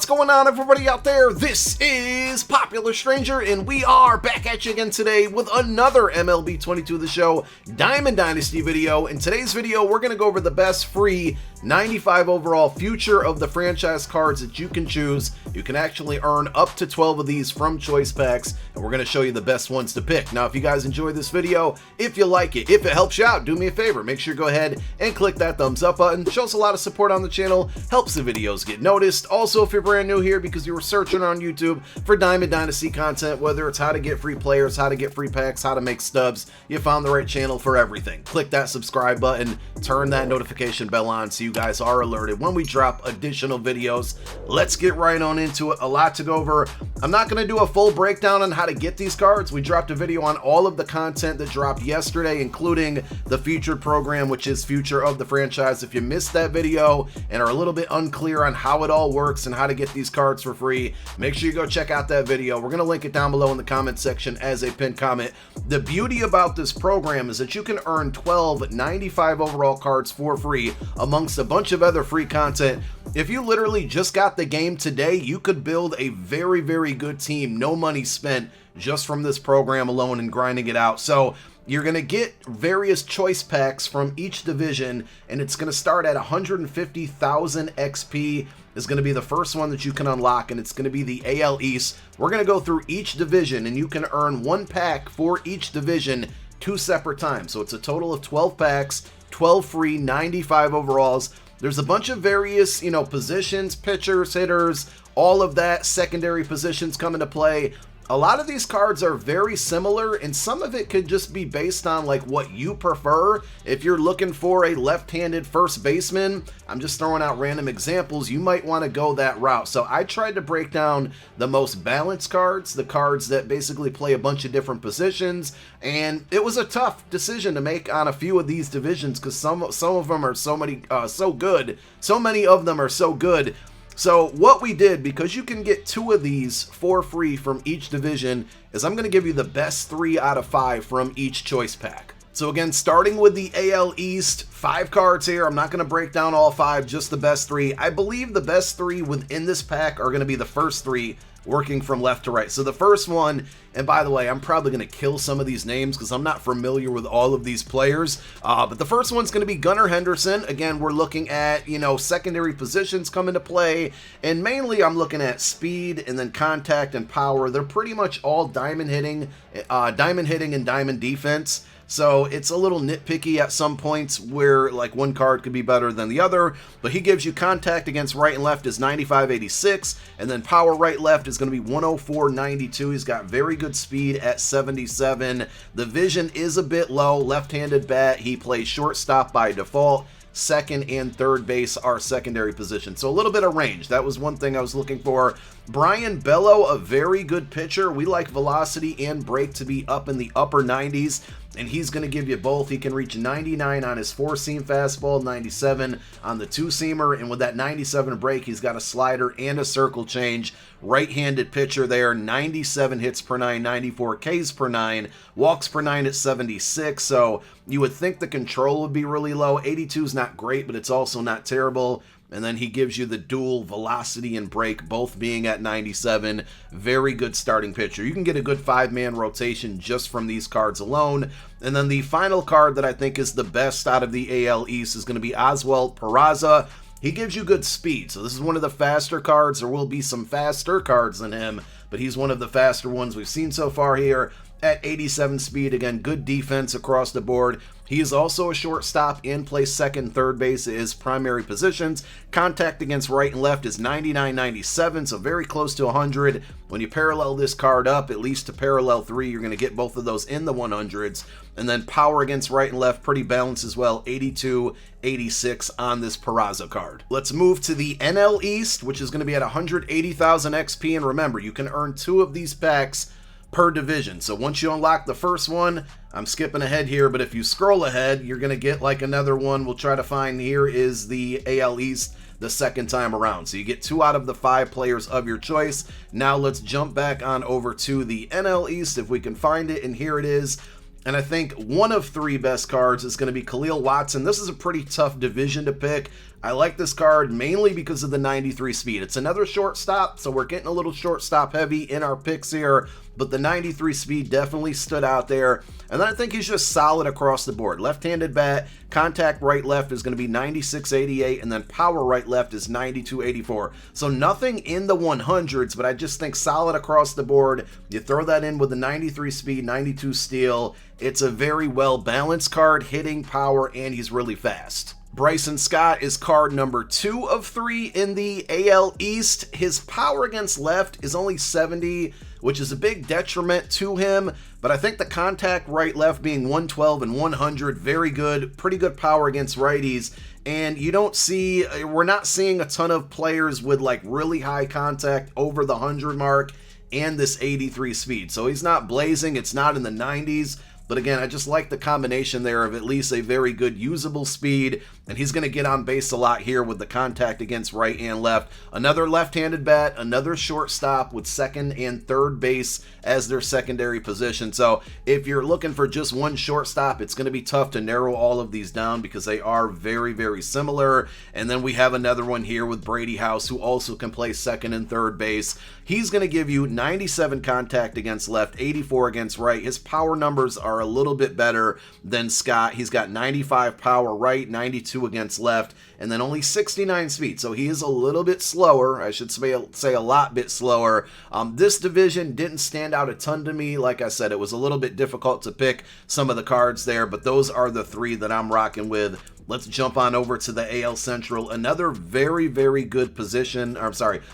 going on, everybody out there? This is Popular Stranger, and we are back at you again today with another MLB 22 The Show Diamond Dynasty video. In today's video, we're going to go over the best free 95 overall future of the franchise cards that you can choose. You can actually earn up to 12 of these from choice packs, and we're going to show you the best ones to pick. Now, if you guys enjoy this video, if you like it, if it helps you out, do me a favor. Make sure you go ahead and click that thumbs up button. Show us a lot of support on the channel, helps the videos get noticed. Also, if you're brand new here because you were searching on YouTube for Diamond Dynasty content, whether it's how to get free players, how to get free packs, how to make stubs, you found the right channel for everything. Click that subscribe button, turn that notification bell on so you guys are alerted when we drop additional videos. Let's get right on into it. A lot to go over. I'm not going to do a full breakdown on how to get these cards. We dropped a video on all of the content that dropped yesterday, including the featured program, which is Future of the Franchise. If you missed that video and are a little bit unclear on how it all works and how to get these cards for free, make sure you go check out that video. We're going to link it down below in the comment section as a pinned comment. The beauty about this program is that you can earn 12 95 overall cards for free amongst a bunch of other free content. If you literally just got the game today, you could build a very, very good team, no money spent, just from this program alone and grinding it out. So you're going to get various choice packs from each division, and it's going to start at 150,000 XP is going to be the first one that you can unlock, and it's going to be the AL East. We're going to go through each division, and you can earn one pack for each division 2 separate times. So it's a total of 12 packs, 12 free 95 overalls. There's a bunch of various, positions, pitchers, hitters, all of that, secondary positions come into play. A lot of these cards are very similar, and some of it could just be based on like what you prefer. If you're looking for a left-handed first baseman, I'm just throwing out random examples, you might want to go that route. So I tried to break down the most balanced cards, the cards that basically play a bunch of different positions, and it was a tough decision to make on a few of these divisions because some of them are so good. So many of them are so good. So what we did, because you can get 2 of these for free from each division, is I'm going to give you the best 3 out of 5 from each choice pack. So again, starting with the AL East, 5 cards here. I'm not going to break down all 5, just the best 3. I believe the best 3 within this pack are going to be the first 3, working from left to right. So the first one, and by the way, I'm probably going to kill some of these names because I'm not familiar with all of these players, but the first one's going to be Gunnar Henderson. Again, we're looking at, secondary positions come into play, and mainly I'm looking at speed and then contact and power. They're pretty much all diamond hitting and diamond defense. So it's a little nitpicky at some points where like one card could be better than the other, but he gives you contact against right and left is 95-86, and then power right left is going to be 104-92. He's got very good speed at 77. The vision is a bit low, left-handed bat. He plays shortstop by default. Second and third base are secondary positions. So a little bit of range. That was one thing I was looking for. Brian Bello, a very good pitcher. We like velocity and break to be up in the upper 90s, and he's going to give you both. He can reach 99 on his 4-seam fastball, 97 on the 2-seamer, and with that 97 break, he's got a slider and a circle change. Right-handed pitcher there, 97 hits per 9, 94 Ks per 9, walks per 9 at 76, so you would think the control would be really low. 82 is not great, but it's also not terrible. And then he gives you the dual velocity and break, both being at 97. Very good starting pitcher. You can get a good 5-man rotation just from these cards alone. And then the final card that I think is the best out of the AL East is going to be Oswald Peraza. He gives you good speed, so this is one of the faster cards. There will be some faster cards than him, but he's one of the faster ones we've seen so far here. At 87 speed, again, good defense across the board. He is also a shortstop and plays second and third base at his primary positions. Contact against right and left is 99-97, so very close to 100. When you parallel this card up, at least to parallel 3, you're going to get both of those in the 100s. And then power against right and left, pretty balanced as well, 82-86 on this Peraza card. Let's move to the NL East, which is going to be at 180,000 XP. And remember, you can earn 2 of these packs per division. So once you unlock the first one, I'm skipping ahead here, but if you scroll ahead, you're going to get like another one. We'll try to find, here is the AL East the second time around. So you get 2 out of the 5 players of your choice. Now let's jump back on over to the NL East if we can find it, and here it is. And I think one of 3 best cards is going to be Khalil Watson. This is a pretty tough division to pick. I like this card mainly because of the 93 speed. It's another shortstop, so we're getting a little shortstop heavy in our picks here, but the 93 speed definitely stood out there. And then I think he's just solid across the board. Left-handed bat, contact right-left is going to be 96.88, and then power right-left is 92.84. So nothing in the 100s, but I just think solid across the board. You throw that in with the 93 speed, 92 steal. It's a very well-balanced card, hitting, power, and he's really fast. Bryson Stott is card number 2 of 3 in the AL East. His power against left is only 70, which is a big detriment to him, but I think the contact right-left being 112 and 100, very good, pretty good power against righties, and we're not seeing a ton of players with like really high contact over the 100 mark and this 83 speed, so he's not blazing, it's not in the 90s, but again, I just like the combination there of at least a very good usable speed, and he's going to get on base a lot here with the contact against right and left. Another left-handed bat, another shortstop with second and third base as their secondary position. So if you're looking for just one shortstop, it's going to be tough to narrow all of these down because they are very, very similar. And then we have another one here with Brady House, who also can play second and third base. He's going to give you 97 contact against left, 84 against right. His power numbers are a little bit better than Scott. He's got 95 power right, 92 against left, and then only 69 speed. So he is a little bit slower. I should say a lot bit slower. This division didn't stand out a ton to me. Like I said, it was a little bit difficult to pick some of the cards there, but those are the 3 that I'm rocking with. Let's jump on over to the AL Central. Another very, very good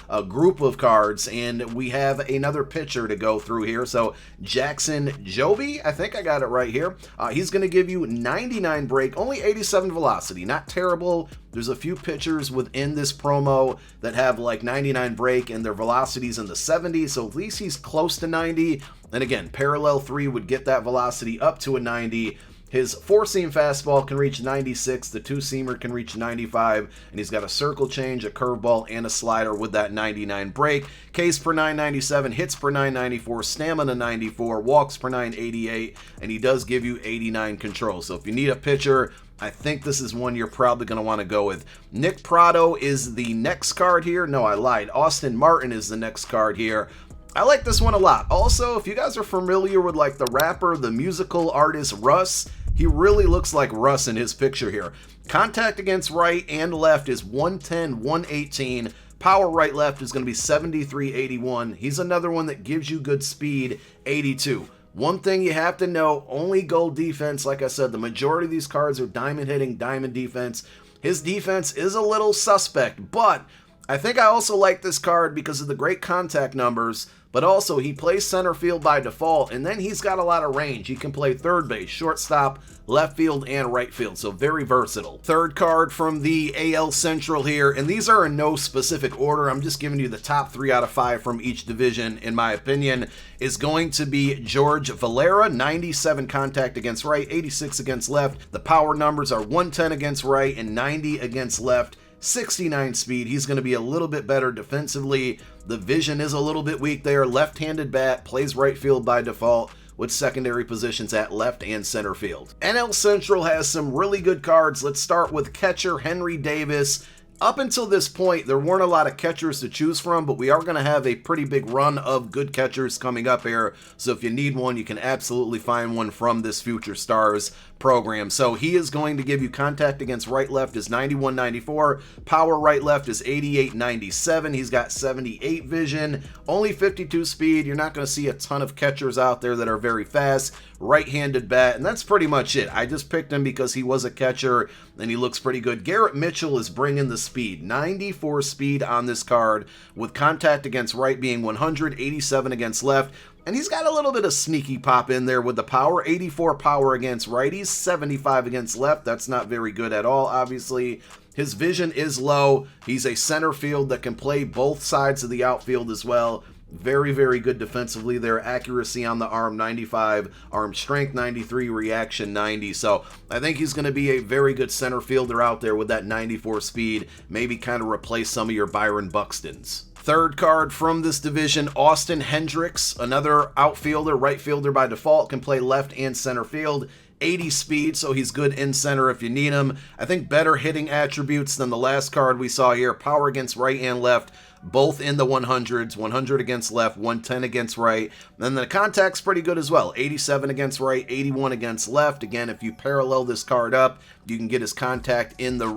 a group of cards, and we have another pitcher to go through here. So Jackson Joby, I think I got it right here. He's going to give you 99 break, only 87 velocity. Not terrible. There's a few pitchers within this promo that have like 99 break and their velocities in the 70s, so at least he's close to 90. And again, parallel 3 would get that velocity up to a 90. His 4-seam fastball can reach 96, the 2-seamer can reach 95, and he's got a circle change, a curveball, and a slider with that 99 break. Ks per 997, hits per 994, stamina 94, walks per 988, and he does give you 89 control. So if you need a pitcher, I think this is one you're probably going to want to go with. Nick Pratto is the next card here. No, I lied. Austin Martin is the next card here. I like this one a lot. Also, if you guys are familiar with like the rapper, the musical artist Russ, he really looks like Russ in his picture here. Contact against right and left is 110, 118. Power right left is going to be 73, 81. He's another one that gives you good speed, 82. One thing you have to know, only gold defense. Like I said, the majority of these cards are diamond hitting, diamond defense. His defense is a little suspect, but I think I also like this card because of the great contact numbers, but also he plays center field by default, and then he's got a lot of range. He can play third base, shortstop, left field, and right field, so very versatile. Third card from the AL Central here, and these are in no specific order. I'm just giving you the top 3 out of 5 from each division, in my opinion, is going to be George Valera, 97 contact against right, 86 against left. The power numbers are 110 against right and 90 against left. 69 speed. He's going to be a little bit better defensively. The vision is a little bit weak there. Left-handed bat, plays right field by default with secondary positions at left and center field. NL Central has some really good cards. Let's start with catcher Henry Davis. Up until this point, there weren't a lot of catchers to choose from, but we are going to have a pretty big run of good catchers coming up here. So if you need one, you can absolutely find one from this Future Stars program. So he is going to give you contact against right-left is 91-94, power right-left is 88-97. He's got 78 vision, only 52 speed. You're not going to see a ton of catchers out there that are very fast. Right-handed bat, and that's pretty much it. I just picked him because he was a catcher and he looks pretty good. Garrett Mitchell is bringing the speed, 94 speed on this card, with contact against right being 187 against left. And he's got a little bit of sneaky pop in there with the power. 84 power against righties, 75 against left. That's not very good at all, obviously. His vision is low. He's a center field that can play both sides of the outfield as well. Very, very good defensively there. Accuracy on the arm, 95. Arm strength, 93. Reaction, 90. So I think he's going to be a very good center fielder out there with that 94 speed. Maybe kind of replace some of your Byron Buxtons. Third card from this division, Austin Hendricks, another outfielder, right fielder by default, can play left and center field. 80 speed, so he's good in center if you need him. I think better hitting attributes than the last card we saw here. Power against right and left, both in the 100s, 100 against left, 110 against right. And the contact's pretty good as well. 87 against right, 81 against left. Again, if you parallel this card up, you can get his contact in the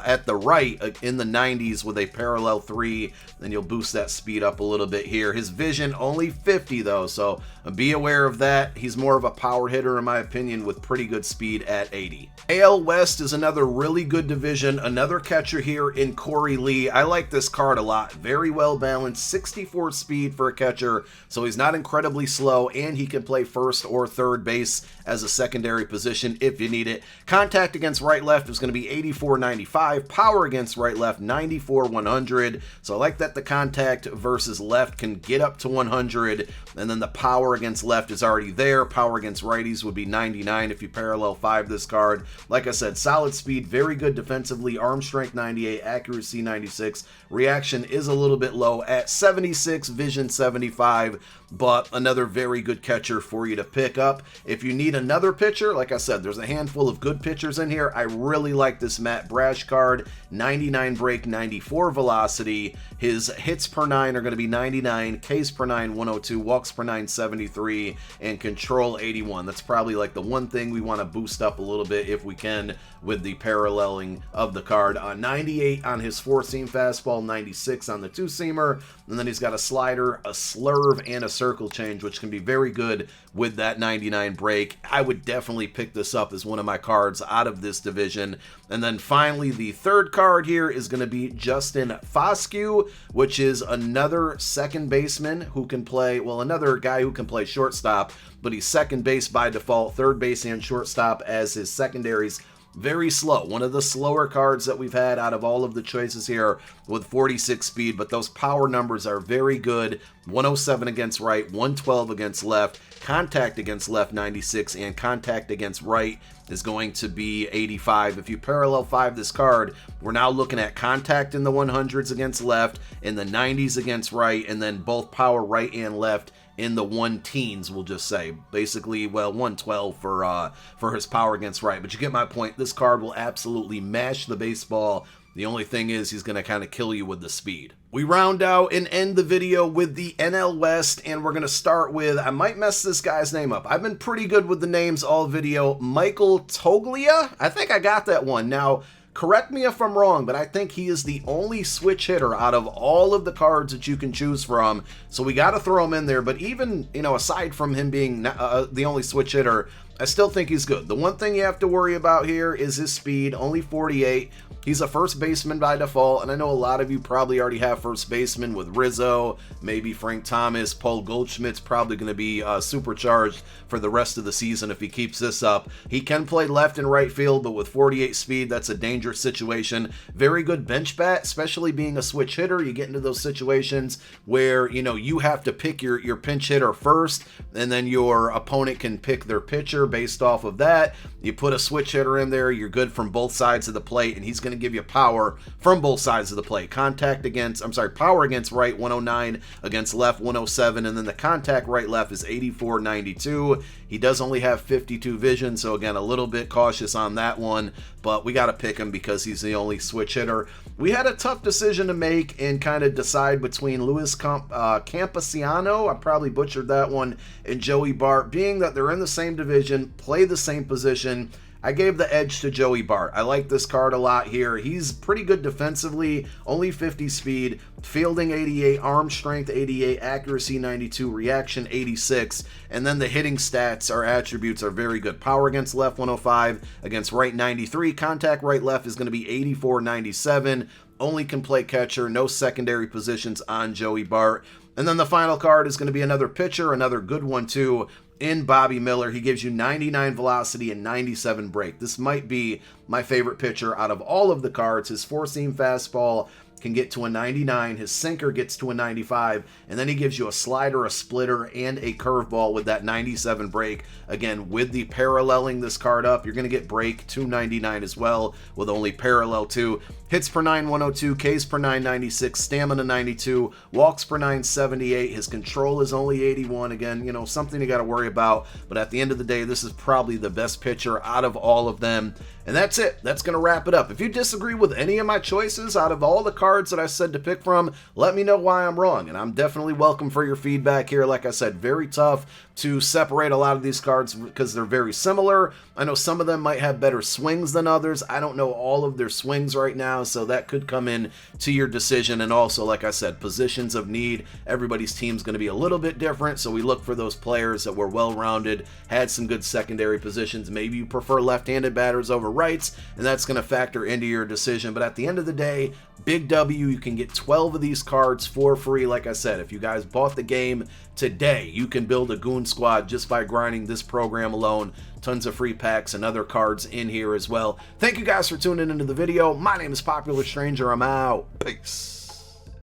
at the right in the 90s with a parallel 3. Then you'll boost that speed up a little bit here. His vision only 50 though, so be aware of that. He's more of a power hitter in my opinion with pretty good speed at 80. AL West is another really good division. Another catcher here in Corey Lee. I like this card a lot. Very well balanced, 64 speed for a catcher, so he's not incredibly slow, and he can play first or third base as a secondary position if you need it. Contact against right-left is going to be 84-95. Power against right-left, 94-100. So I like that the contact versus left can get up to 100, and then the power against left is already there. Power against righties would be 99 if you parallel 5 this card. Like I said, solid speed, very good defensively, arm strength 98, accuracy 96. Reaction is a little bit low at 76, vision 75, but another very good catcher for you to pick up. If you need another pitcher, like I said, there's a handful of good pitchers in here. I really like this Matt Brash card. 99 break, 94 velocity. His hits per 9 are going to be 99, Ks per 9, 102, walks per 9, 73, and control 81. That's probably like the one thing we want to boost up a little bit if we can with the paralleling of the card. 98 on his 4-seam fastball, 96 on the 2-seamer, and then he's got a slider, a slurve, and a circle change, which can be very good with that 99 break. I would definitely pick this up as one of my cards out of this division. And then finally, the third card here is going to be Justin Foscue, which is another second baseman who can play, well, another guy who can play shortstop, but he's second base by default, third base and shortstop as his secondaries. Very slow. One of the slower cards that we've had out of all of the choices here with 46 speed, but those power numbers are very good. 107 against right, 112 against left, contact against left 96, and contact against right is going to be 85. If you parallel 5 this card, we're now looking at contact in the 100s against left, in the 90s against right, and then both power right and left in the 110s, we'll just say. Basically, well, 112 for his power against right. But you get my point. This card will absolutely mash the baseball. The only thing is he's going to kind of kill you with the speed. We round out and end the video with the NL West, and we're going to start with, I might mess this guy's name up. I've been pretty good with the names all video. Michael Toglia? I think I got that one. Now, correct me if I'm wrong, but I think he is the only switch hitter out of all of the cards that you can choose from. So we got to throw him in there. But even, aside from him being the only switch hitter, I still think he's good. The one thing you have to worry about here is his speed, only 48. He's a first baseman by default, and I know a lot of you probably already have first baseman with Rizzo, maybe Frank Thomas. Paul Goldschmidt's probably going to be supercharged for the rest of the season if he keeps this up. He can play left and right field, but with 48 speed, that's a dangerous situation. Very good bench bat, especially being a switch hitter. You get into those situations where, you have to pick your pinch hitter first, and then your opponent can pick their pitcher based off of that. You put a switch hitter in there, you're good from both sides of the plate, and he's going to give you power from both sides of the plate. Power against right, 109, against left, 107, and then the contact right-left is 84-92. He does only have 52 vision, so again, a little bit cautious on that one, but we got to pick him because he's the only switch hitter. We had a tough decision to make and kind of decide between Luis Campesiano, I probably butchered that one, and Joey Bart. Being that they're in the same division, play the same position, I gave the edge to Joey Bart. I like this card a lot here. He's pretty good defensively, only 50 speed, fielding 88, arm strength 88, accuracy 92, reaction 86, and then the hitting stats or attributes are very good. Power against left 105, against right 93, contact right left is going to be 84-97, only can play catcher, no secondary positions on Joey Bart. And then the final card is going to be another pitcher, another good one too, in Bobby Miller. He gives you 99 velocity and 97 break. This might be my favorite pitcher out of all of the cards. His 4-seam fastball, can get to a 99, his sinker gets to a 95, and then he gives you a slider, a splitter, and a curveball with that 97 break. Again, with the paralleling this card up, you're going to get break 299 as well, with only parallel 2. Hits per 9, 102, Ks per 996, stamina 92, walks per 978. His control is only 81. Again, you know, something you got to worry about, but at the end of the day, this is probably the best pitcher out of all of them. And that's it. That's going to wrap it up. If you disagree with any of my choices out of all the cards that I said to pick from, let me know why I'm wrong. And I'm definitely welcome for your feedback here. Like I said, very tough to separate a lot of these cards because they're very similar. I know some of them might have better swings than others. I don't know all of their swings right now, so that could come in to your decision. And also, like I said, positions of need. Everybody's team's going to be a little bit different, so we look for those players that were well-rounded, had some good secondary positions. Maybe you prefer left-handed batters over rights, and that's going to factor into your decision. But at the end of the day, big W, you can get 12 of these cards for free. Like I said, if you guys bought the game today, you can build a goon squad just by grinding this program alone. Tons of free packs and other cards in here as well. Thank you guys for tuning into the video. My name is Popular Stranger. I'm out. Peace.